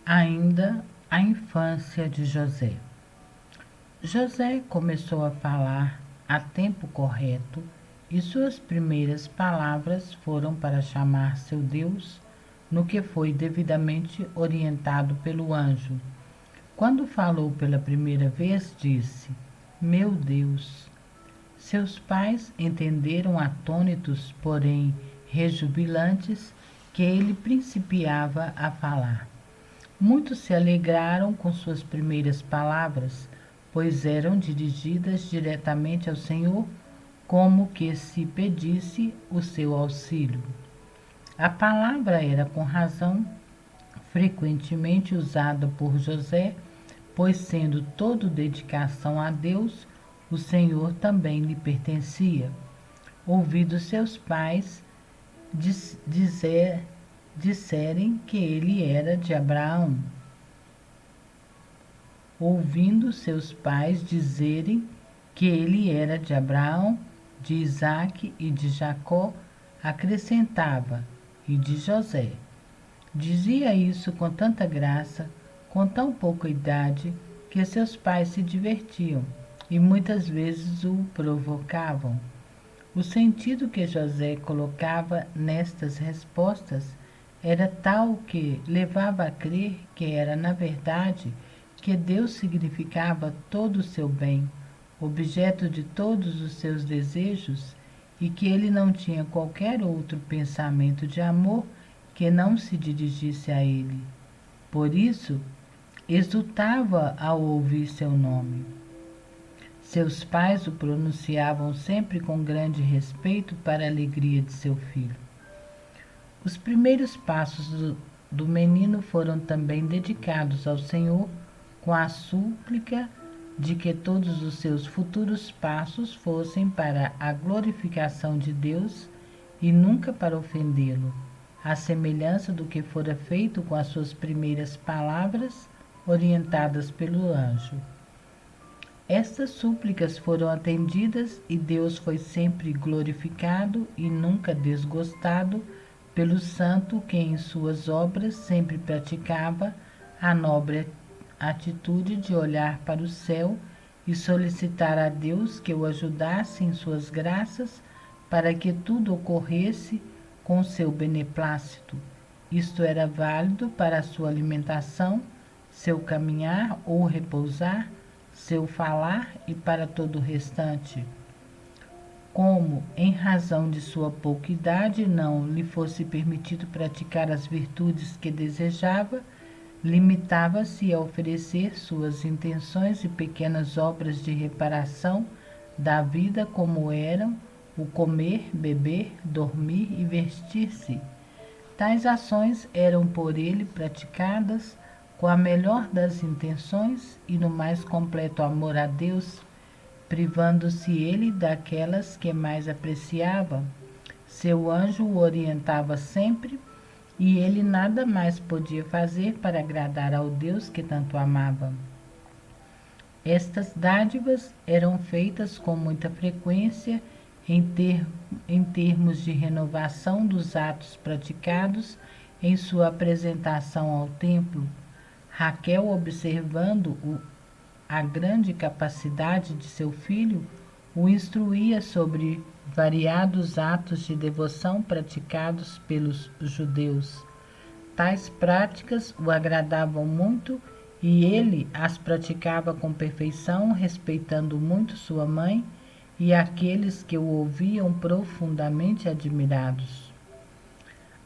Ainda a infância de José. José começou a falar a tempo correto e suas primeiras palavras foram para chamar seu Deus, no que foi devidamente orientado pelo anjo. Quando falou pela primeira vez, disse: Meu Deus! Seus pais entenderam atônitos, porém rejubilantes, que ele principiava a falar. Muitos se alegraram com suas primeiras palavras, pois eram dirigidas diretamente ao Senhor, como que se pedisse o seu auxílio. A palavra era com razão frequentemente usada por José, pois sendo todo dedicação a Deus, o Senhor também lhe pertencia. Ouvidos seus pais disserem que ele era de Abraão. Ouvindo seus pais dizerem que ele era de Abraão, de Isaque e de Jacó, acrescentava: e de José. Dizia isso com tanta graça, com tão pouca idade, que seus pais se divertiam e muitas vezes o provocavam. O sentido que José colocava nestas respostas era tal que levava a crer que era, na verdade, que Deus significava todo o seu bem, objeto de todos os seus desejos, e que ele não tinha qualquer outro pensamento de amor que não se dirigisse a ele. Por isso, exultava ao ouvir seu nome. Seus pais o pronunciavam sempre com grande respeito para a alegria de seu filho. Os primeiros passos do menino foram também dedicados ao Senhor, com a súplica de que todos os seus futuros passos fossem para a glorificação de Deus e nunca para ofendê-lo, à semelhança do que fora feito com as suas primeiras palavras, orientadas pelo anjo. Estas súplicas foram atendidas e Deus foi sempre glorificado e nunca desgostado pelo santo que em suas obras sempre praticava a nobre atitude de olhar para o céu e solicitar a Deus que o ajudasse em suas graças para que tudo ocorresse com seu beneplácito. Isto era válido para a sua alimentação, seu caminhar ou repousar, seu falar e para todo o restante. Como, em razão de sua pouca idade, não lhe fosse permitido praticar as virtudes que desejava, limitava-se a oferecer suas intenções e pequenas obras de reparação da vida, como eram o comer, beber, dormir e vestir-se. Tais ações eram por ele praticadas com a melhor das intenções e no mais completo amor a Deus, privando-se ele daquelas que mais apreciava. Seu anjo o orientava sempre e ele nada mais podia fazer para agradar ao Deus que tanto amava. Estas dádivas eram feitas com muita frequência em termos de renovação dos atos praticados em sua apresentação ao templo. Raquel, observando a grande capacidade de seu filho, o instruía sobre variados atos de devoção praticados pelos judeus. Tais práticas o agradavam muito e ele as praticava com perfeição, respeitando muito sua mãe e aqueles que o ouviam profundamente admirados.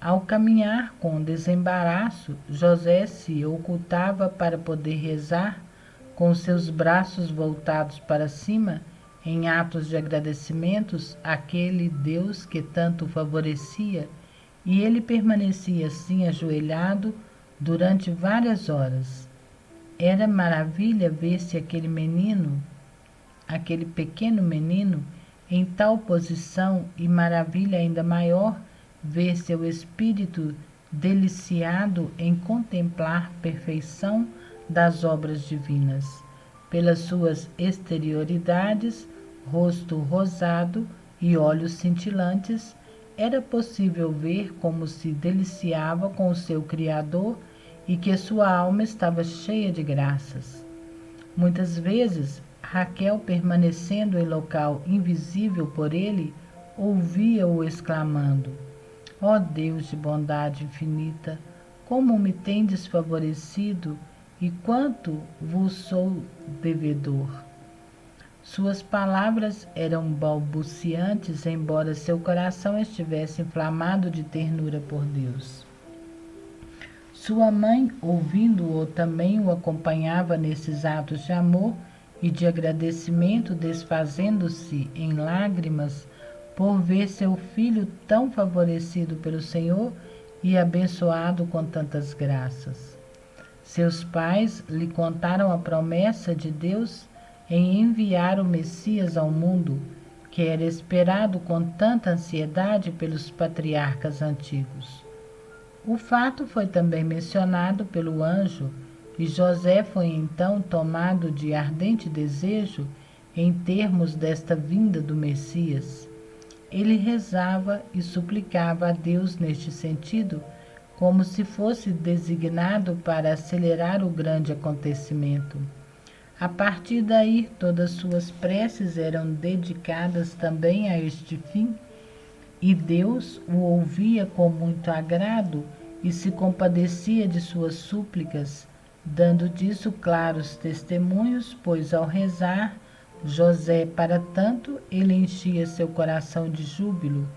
Ao caminhar com desembaraço, José se ocultava para poder rezar, com seus braços voltados para cima, em atos de agradecimentos àquele Deus que tanto o favorecia, e ele permanecia assim ajoelhado durante várias horas. Era maravilha ver-se aquele pequeno menino, em tal posição, e maravilha ainda maior ver seu espírito deliciado em contemplar perfeição das obras divinas. Pelas suas exterioridades, rosto rosado e olhos cintilantes, era possível ver como se deliciava com o seu Criador e que sua alma estava cheia de graças. Muitas vezes, Raquel, permanecendo em local invisível por ele, ouvia-o exclamando: Ó Deus de bondade infinita, como me tendes favorecido e quanto vos sou devedor. Suas palavras eram balbuciantes, embora seu coração estivesse inflamado de ternura por Deus. Sua mãe, ouvindo-o, também o acompanhava nesses atos de amor e de agradecimento, desfazendo-se em lágrimas por ver seu filho tão favorecido pelo Senhor e abençoado com tantas graças. Seus pais lhe contaram a promessa de Deus em enviar o Messias ao mundo, que era esperado com tanta ansiedade pelos patriarcas antigos. O fato foi também mencionado pelo anjo, e José foi então tomado de ardente desejo em termos desta vinda do Messias. Ele rezava e suplicava a Deus neste sentido, como se fosse designado para acelerar o grande acontecimento. A partir daí, todas suas preces eram dedicadas também a este fim, e Deus o ouvia com muito agrado e se compadecia de suas súplicas, dando disso claros testemunhos, pois ao rezar José, para tanto, ele enchia seu coração de júbilo,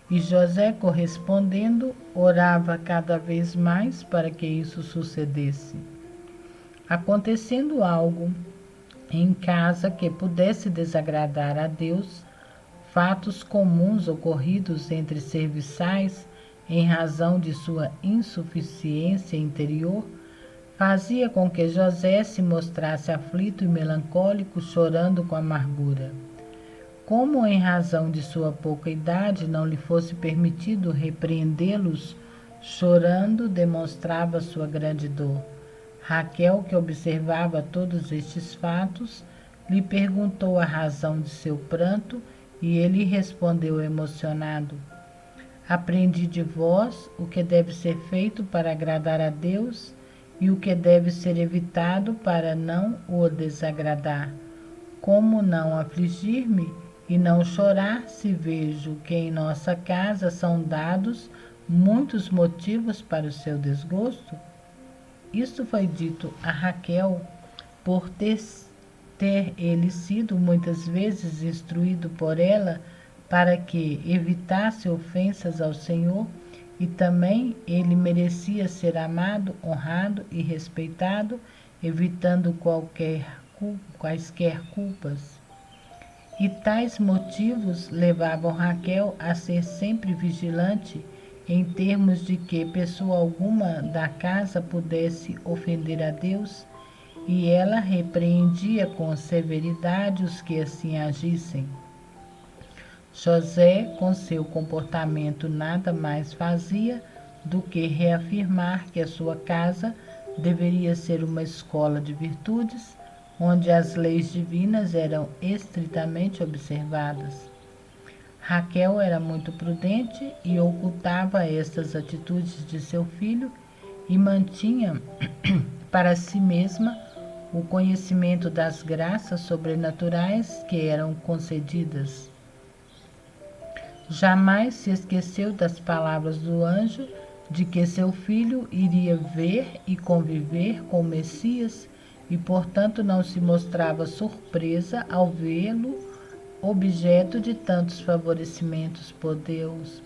e José, correspondendo, orava cada vez mais para que isso sucedesse. Acontecendo algo em casa que pudesse desagradar a Deus, fatos comuns ocorridos entre serviçais em razão de sua insuficiência interior, fazia com que José se mostrasse aflito e melancólico, chorando com amargura. Como em razão de sua pouca idade não lhe fosse permitido repreendê-los, chorando demonstrava sua grande dor. Raquel, que observava todos estes fatos, lhe perguntou a razão de seu pranto e ele respondeu emocionado: Aprendi de vós o que deve ser feito para agradar a Deus e o que deve ser evitado para não o desagradar. Como não afligir-me e não chorar se vejo que em nossa casa são dados muitos motivos para o seu desgosto? Isto foi dito a Raquel por ter ele sido muitas vezes instruído por ela para que evitasse ofensas ao Senhor, e também ele merecia ser amado, honrado e respeitado, evitando quaisquer culpas. E tais motivos levavam Raquel a ser sempre vigilante em termos de que pessoa alguma da casa pudesse ofender a Deus, e ela repreendia com severidade os que assim agissem. José, com seu comportamento, nada mais fazia do que reafirmar que a sua casa deveria ser uma escola de virtudes, onde as leis divinas eram estritamente observadas. Raquel era muito prudente e ocultava estas atitudes de seu filho e mantinha para si mesma o conhecimento das graças sobrenaturais que eram concedidas. Jamais se esqueceu das palavras do anjo de que seu filho iria ver e conviver com o Messias e, portanto, não se mostrava surpresa ao vê-lo objeto de tantos favorecimentos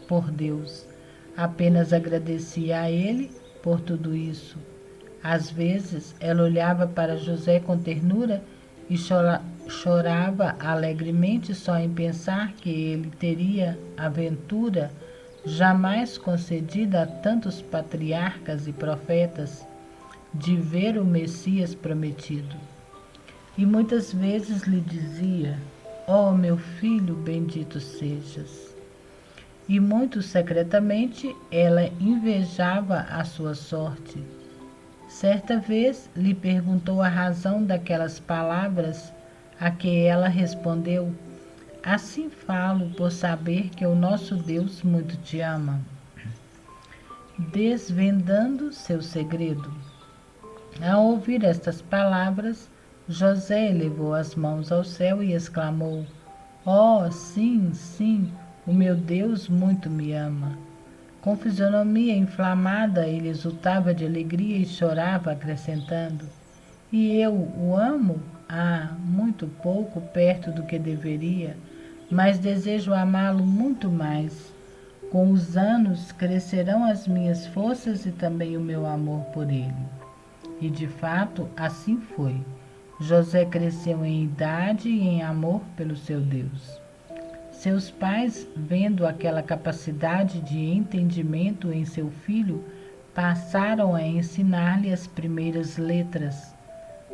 por Deus. Apenas agradecia a ele por tudo isso. Às vezes, ela olhava para José com ternura e chorava alegremente só em pensar que ele teria a ventura jamais concedida a tantos patriarcas e profetas de ver o Messias prometido. E muitas vezes lhe dizia: ó meu filho, bendito sejas. E muito secretamente ela invejava a sua sorte. Certa vez lhe perguntou a razão daquelas palavras, a que ela respondeu: assim falo por saber que o nosso Deus muito te ama. Desvendando seu segredo. Ao ouvir estas palavras, José elevou as mãos ao céu e exclamou: Oh, sim, sim, o meu Deus muito me ama. Com fisionomia inflamada, ele exultava de alegria e chorava, acrescentando: E eu o amo? Ah, muito pouco perto do que deveria, mas desejo amá-lo muito mais. Com os anos crescerão as minhas forças e também o meu amor por ele. E de fato, assim foi. José cresceu em idade e em amor pelo seu Deus. Seus pais, vendo aquela capacidade de entendimento em seu filho, passaram a ensinar-lhe as primeiras letras.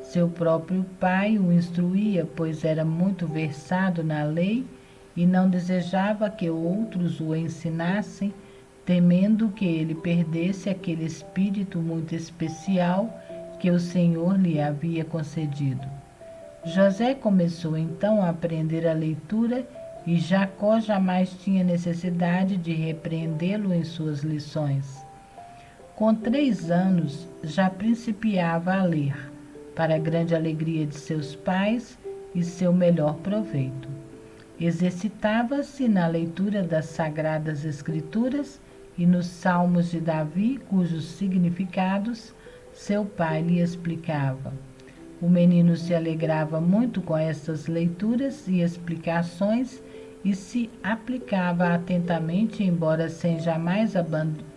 Seu próprio pai o instruía, pois era muito versado na lei e não desejava que outros o ensinassem, temendo que ele perdesse aquele espírito muito especial que o Senhor lhe havia concedido. José começou então a aprender a leitura e Jacó jamais tinha necessidade de repreendê-lo em suas lições. Com 3 anos já principiava a ler, para a grande alegria de seus pais e seu melhor proveito. Exercitava-se na leitura das Sagradas Escrituras e nos Salmos de Davi, cujos significados seu pai lhe explicava. O menino se alegrava muito com estas leituras e explicações e se aplicava atentamente, embora sem jamais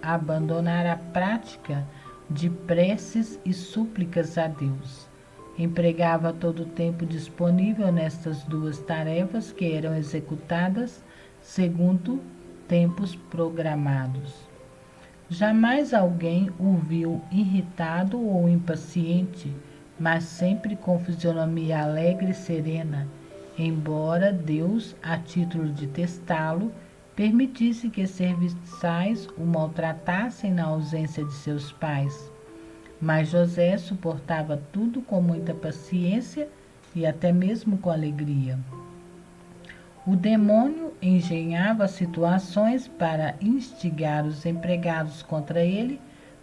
abandonar a prática de preces e súplicas a Deus. Empregava todo o tempo disponível nestas duas tarefas que eram executadas segundo tempos programados. Jamais alguém o viu irritado ou impaciente, mas sempre com fisionomia alegre e serena, embora Deus, a título de testá-lo, permitisse que serviçais o maltratassem na ausência de seus pais. Mas José suportava tudo com muita paciência e até mesmo com alegria. O demônio engenhava situações para instigar os empregados contra ele,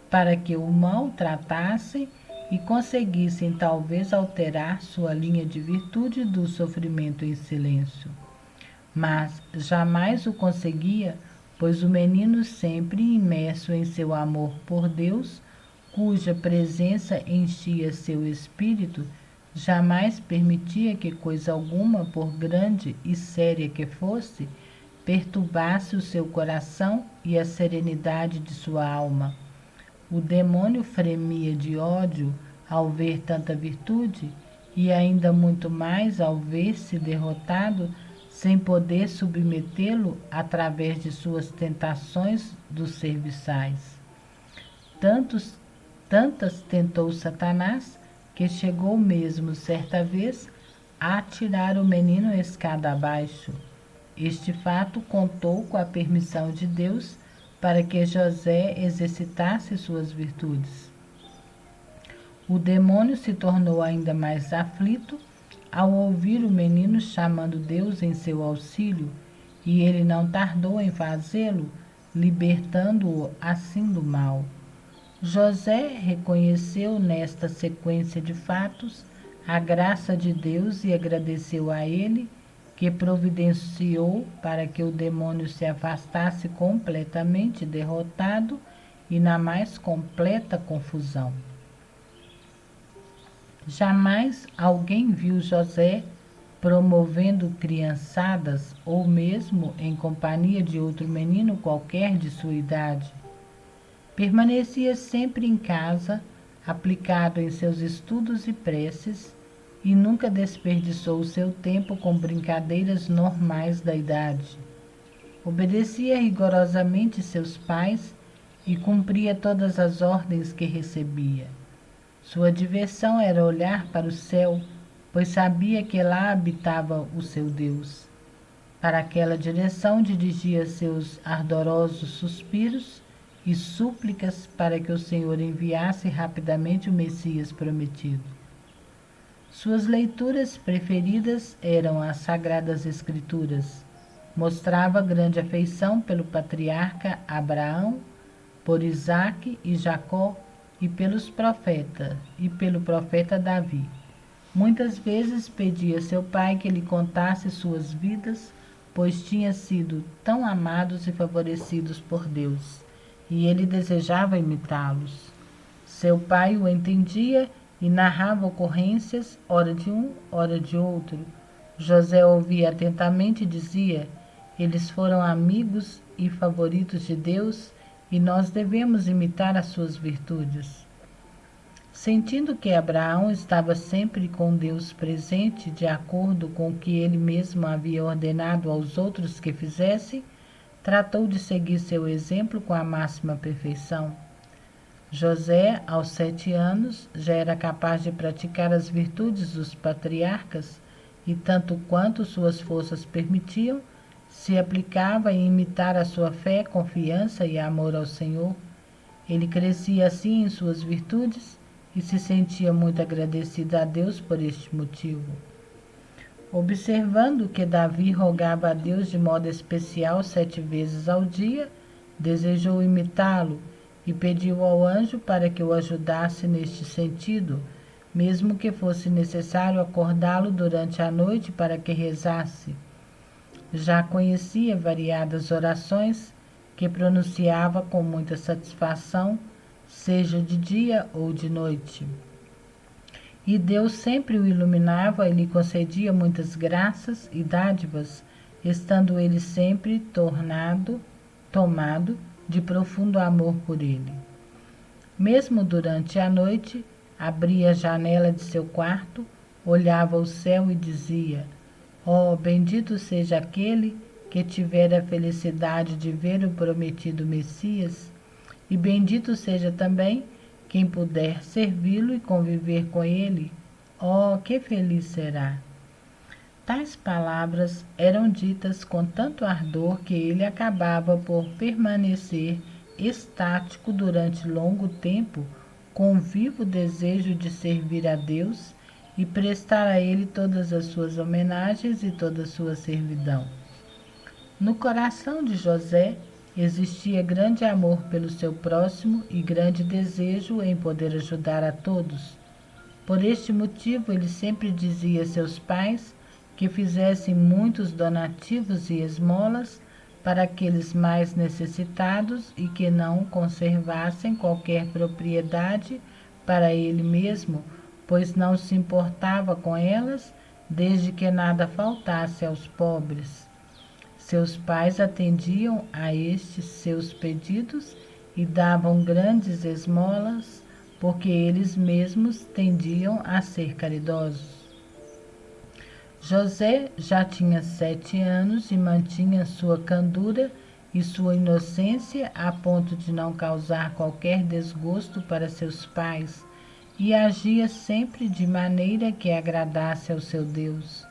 para que o maltratassem e conseguissem talvez alterar sua linha de virtude do sofrimento em silêncio. Mas jamais o conseguia, pois o menino, sempre imerso em seu amor por Deus, cuja presença enchia seu espírito, jamais permitia que coisa alguma, por grande e séria que fosse, perturbasse o seu coração e a serenidade de sua alma. O demônio fremia de ódio ao ver tanta virtude e ainda muito mais ao ver-se derrotado sem poder submetê-lo através de suas tentações dos serviçais. Tantas tentou Satanás que chegou mesmo certa vez a atirar o menino escada abaixo. Este fato contou com a permissão de Deus para que José exercitasse suas virtudes. O demônio se tornou ainda mais aflito ao ouvir o menino chamando Deus em seu auxílio, e ele não tardou em fazê-lo, libertando-o assim do mal. José reconheceu nesta sequência de fatos a graça de Deus e agradeceu a ele, que providenciou para que o demônio se afastasse completamente derrotado e na mais completa confusão. Jamais alguém viu José promovendo criançadas ou mesmo em companhia de outro menino qualquer de sua idade. Permanecia sempre em casa, aplicado em seus estudos e preces, e nunca desperdiçou o seu tempo com brincadeiras normais da idade. Obedecia rigorosamente seus pais e cumpria todas as ordens que recebia. Sua diversão era olhar para o céu, pois sabia que lá habitava o seu Deus. Para aquela direção dirigia seus ardorosos suspiros e súplicas para que o Senhor enviasse rapidamente o Messias prometido. Suas leituras preferidas eram as Sagradas Escrituras. Mostrava grande afeição pelo patriarca Abraão, por Isaque e Jacó, e pelo profeta Davi. Muitas vezes pedia a seu pai que lhe contasse suas vidas, pois tinham sido tão amados e favorecidos por Deus, e ele desejava imitá-los. Seu pai o entendia e narrava ocorrências, ora de um, ora de outro. José ouvia atentamente e dizia: eles foram amigos e favoritos de Deus, e nós devemos imitar as suas virtudes. Sentindo que Abraão estava sempre com Deus presente, de acordo com o que ele mesmo havia ordenado aos outros que fizessem, tratou de seguir seu exemplo com a máxima perfeição. José, aos 7 anos, já era capaz de praticar as virtudes dos patriarcas e, tanto quanto suas forças permitiam, se aplicava em imitar a sua fé, confiança e amor ao Senhor. Ele crescia assim em suas virtudes e se sentia muito agradecido a Deus por este motivo. Observando que Davi rogava a Deus de modo especial 7 vezes ao dia, desejou imitá-lo e pediu ao anjo para que o ajudasse neste sentido, mesmo que fosse necessário acordá-lo durante a noite para que rezasse. Já conhecia variadas orações que pronunciava com muita satisfação, seja de dia ou de noite. E Deus sempre o iluminava e lhe concedia muitas graças e dádivas, estando ele sempre tomado de profundo amor por ele. Mesmo durante a noite, abria a janela de seu quarto, olhava o céu e dizia: ó, bendito seja aquele que tiver a felicidade de ver o prometido Messias, e bendito seja também quem puder servi-lo e conviver com ele. Oh, que feliz será! Tais palavras eram ditas com tanto ardor que ele acabava por permanecer estático durante longo tempo, com vivo desejo de servir a Deus e prestar a ele todas as suas homenagens e toda a sua servidão. No coração de José existia grande amor pelo seu próximo e grande desejo em poder ajudar a todos. Por este motivo, ele sempre dizia a seus pais que fizessem muitos donativos e esmolas para aqueles mais necessitados e que não conservassem qualquer propriedade para ele mesmo, pois não se importava com elas, desde que nada faltasse aos pobres. Seus pais atendiam a estes seus pedidos e davam grandes esmolas, porque eles mesmos tendiam a ser caridosos. José já tinha 7 anos e mantinha sua candura e sua inocência a ponto de não causar qualquer desgosto para seus pais, e agia sempre de maneira que agradasse ao seu Deus.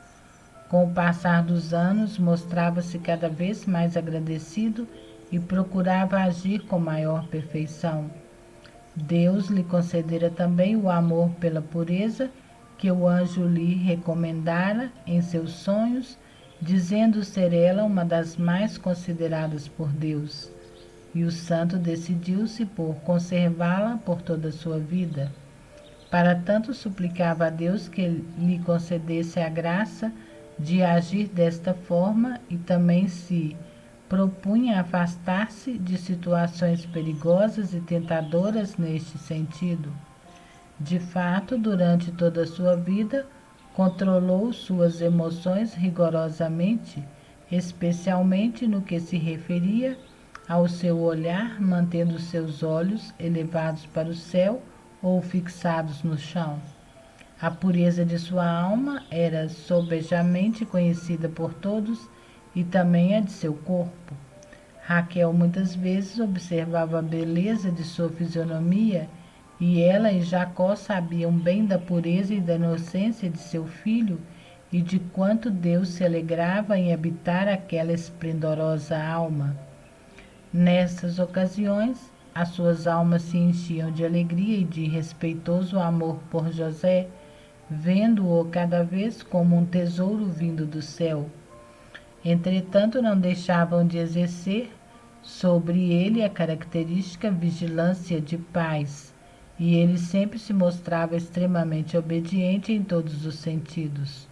Com o passar dos anos, mostrava-se cada vez mais agradecido e procurava agir com maior perfeição. Deus lhe concedera também o amor pela pureza que o anjo lhe recomendara em seus sonhos, dizendo ser ela uma das mais consideradas por Deus. E o santo decidiu-se por conservá-la por toda a sua vida. Para tanto suplicava a Deus que lhe concedesse a graça de agir desta forma e também se propunha afastar-se de situações perigosas e tentadoras neste sentido. De fato, durante toda a sua vida, controlou suas emoções rigorosamente, especialmente no que se referia ao seu olhar, mantendo seus olhos elevados para o céu ou fixados no chão. A pureza de sua alma era sobejamente conhecida por todos e também a de seu corpo. Raquel muitas vezes observava a beleza de sua fisionomia e ela e Jacó sabiam bem da pureza e da inocência de seu filho e de quanto Deus se alegrava em habitar aquela esplendorosa alma. Nessas ocasiões, as suas almas se enchiam de alegria e de respeitoso amor por José, vendo-o cada vez como um tesouro vindo do céu. Entretanto, não deixavam de exercer sobre ele a característica vigilância de pais, e ele sempre se mostrava extremamente obediente em todos os sentidos.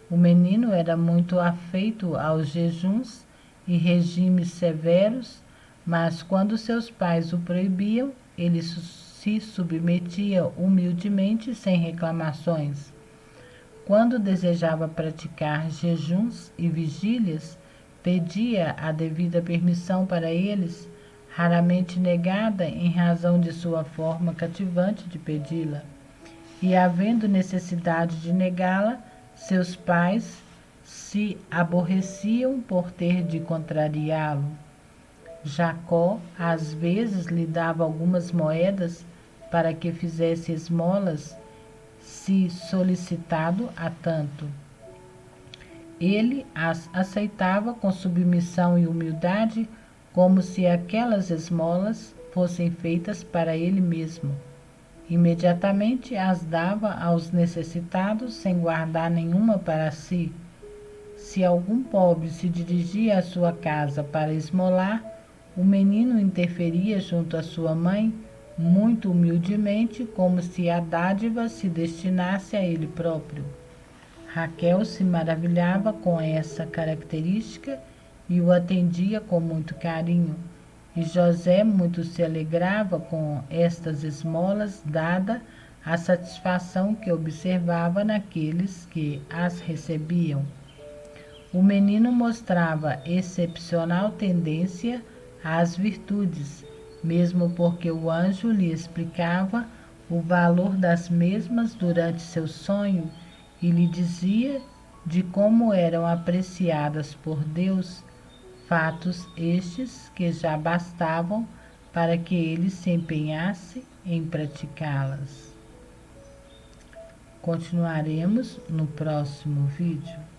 O menino era muito afeito aos jejuns e regimes severos, mas quando seus pais o proibiam, ele se submetia humildemente sem reclamações. Quando desejava praticar jejuns e vigílias, pedia a devida permissão para eles, raramente negada em razão de sua forma cativante de pedi-la. E havendo necessidade de negá-la, seus pais se aborreciam por ter de contrariá-lo. Jacó às vezes lhe dava algumas moedas para que fizesse esmolas, se solicitado a tanto. Ele as aceitava com submissão e humildade, como se aquelas esmolas fossem feitas para ele mesmo. Imediatamente as dava aos necessitados, sem guardar nenhuma para si. Se algum pobre se dirigia à sua casa para esmolar, o menino interferia junto à sua mãe, muito humildemente, como se a dádiva se destinasse a ele próprio. Raquel se maravilhava com essa característica e o atendia com muito carinho. E José muito se alegrava com estas esmolas, dada a satisfação que observava naqueles que as recebiam. O menino mostrava excepcional tendência às virtudes, mesmo porque o anjo lhe explicava o valor das mesmas durante seu sonho e lhe dizia de como eram apreciadas por Deus, fatos estes que já bastavam para que ele se empenhasse em praticá-las. Continuaremos no próximo vídeo.